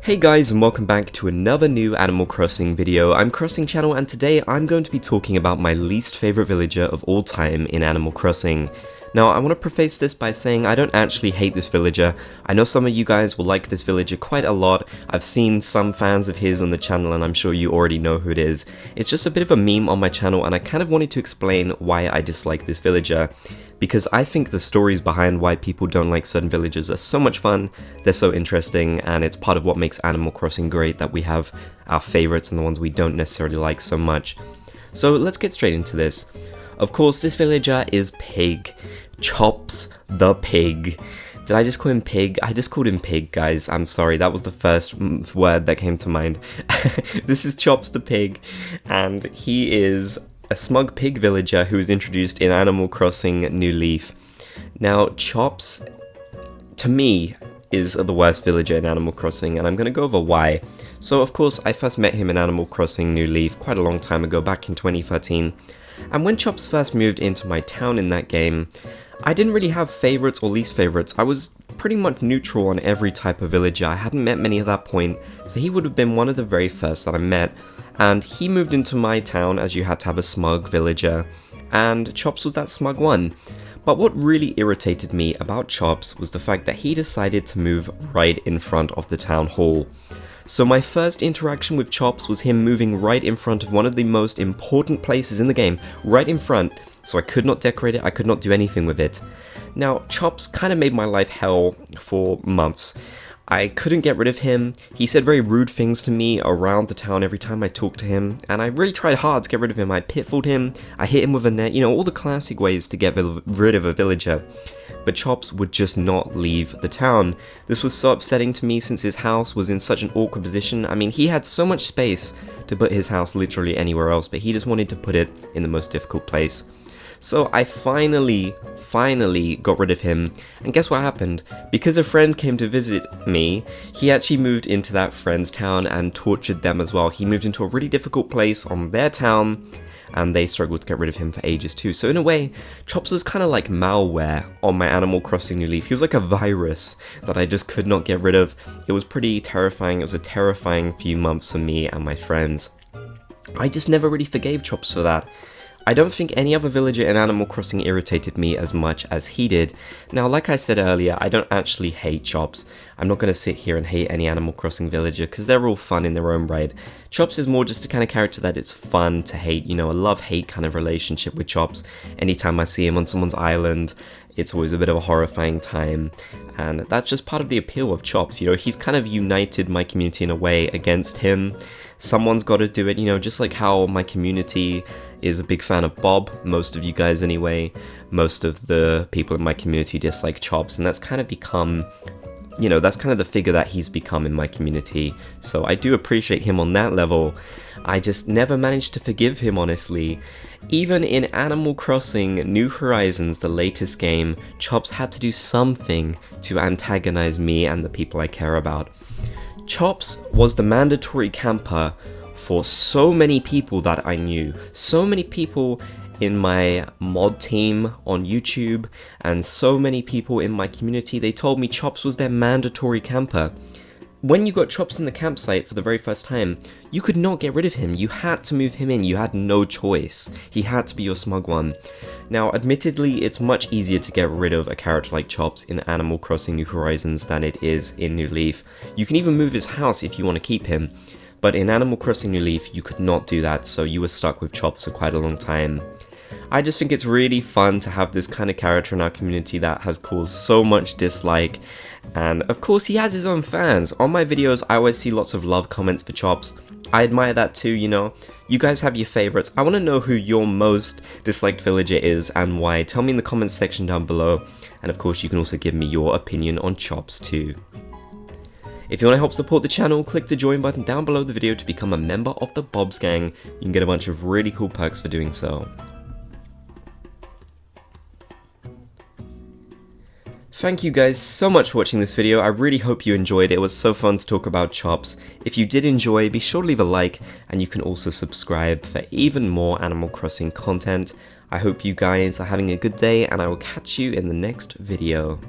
Hey guys, and welcome back to another new Animal Crossing video. I'm Crossing Channel, and today I'm going to be talking about my least favorite villager of all time in Animal Crossing. Now, I want to preface this by saying I don't actually hate this villager. I know some of you guys will like this villager quite a lot. I've seen some fans of his on the channel, and I'm sure you already know who it is. It's just a bit of a meme on my channel, and I kind of wanted to explain why I dislike this villager. Because I think the stories behind why people don't like certain villagers are so much fun, they're so interesting, and it's part of what makes Animal Crossing great, that we have our favorites and the ones we don't necessarily like so much. So let's get straight into this. Of course, this villager is Pig. Chops the Pig. Did I just call him Pig? I just called him Pig, guys. I'm sorry, that was the first word that came to mind. This is Chops the Pig, and he is a smug pig villager who was introduced in Animal Crossing New Leaf. Now, Chops, to me, is the worst villager in Animal Crossing, and I'm going to go over why. So, of course, I first met him in Animal Crossing New Leaf quite a long time ago, back in 2013. And when Chops first moved into my town in that game, I didn't really have favorites or least favorites. I was pretty much neutral on every type of villager. I hadn't met many at that point, so he would have been one of the very first that I met. And he moved into my town as you had to have a smug villager, and Chops was that smug one. But what really irritated me about Chops was the fact that he decided to move right in front of the town hall. So my first interaction with Chops was him moving right in front of one of the most important places in the game, right in front, so I could not decorate it, I could not do anything with it. Now, Chops kind of made my life hell for months. I couldn't get rid of him. He said very rude things to me around the town every time I talked to him, and I really tried hard to get rid of him. I pitfalled him, I hit him with a net, you know, all the classic ways to get rid of a villager. But Chops would just not leave the town. This was so upsetting to me since his house was in such an awkward position. I mean, he had so much space to put his house literally anywhere else, but he just wanted to put it in the most difficult place. So I finally got rid of him, and guess what happened? Because a friend came to visit me, he actually moved into that friend's town and tortured them as well. He moved into a really difficult place on their town, and they struggled to get rid of him for ages too. So in a way, Chops was kind of like malware on my Animal Crossing New Leaf. He was like a virus that I just could not get rid of. It was pretty terrifying. It was a terrifying few months for me and my friends. I just never really forgave Chops for that. I don't think any other villager in Animal Crossing irritated me as much as he did. Now, like I said earlier, I don't actually hate Chops. I'm not going to sit here and hate any Animal Crossing villager, because they're all fun in their own right. Chops is more just the kind of character that it's fun to hate, you know, a love-hate kind of relationship with Chops. Anytime I see him on someone's island, it's always a bit of a horrifying time, and that's just part of the appeal of Chops. You know, he's kind of united my community in a way against him. Someone's got to do it, you know, just like how my community is a big fan of Bob, most of you guys anyway. Most of the people in my community dislike Chops, and that's kind of become, you know, that's kind of the figure that he's become in my community. So I do appreciate him on that level. I just never managed to forgive him, honestly. Even in Animal Crossing New Horizons, the latest game, Chops had to do something to antagonize me and the people I care about. Chops was the mandatory camper for so many people that I knew. So many people in my mod team on YouTube, and so many people in my community, they told me Chops was their mandatory camper. When you got Chops in the campsite for the very first time, you could not get rid of him. You had to move him in. You had no choice. He had to be your smug one. Now, admittedly, it's much easier to get rid of a character like Chops in Animal Crossing New Horizons than it is in New Leaf. You can even move his house if you want to keep him. But in Animal Crossing New Leaf, you could not do that, so you were stuck with Chops for quite a long time. I just think it's really fun to have this kind of character in our community that has caused so much dislike. And of course, he has his own fans. On my videos, I always see lots of love comments for Chops. I admire that too, you know. You guys have your favorites. I want to know who your most disliked villager is and why. Tell me in the comments section down below. And of course, you can also give me your opinion on Chops too. If you want to help support the channel, click the join button down below the video to become a member of the Bob's Gang. You can get a bunch of really cool perks for doing so. Thank you guys so much for watching this video. I really hope you enjoyed it. It was so fun to talk about Chops. If you did enjoy, be sure to leave a like, and you can also subscribe for even more Animal Crossing content. I hope you guys are having a good day, and I will catch you in the next video.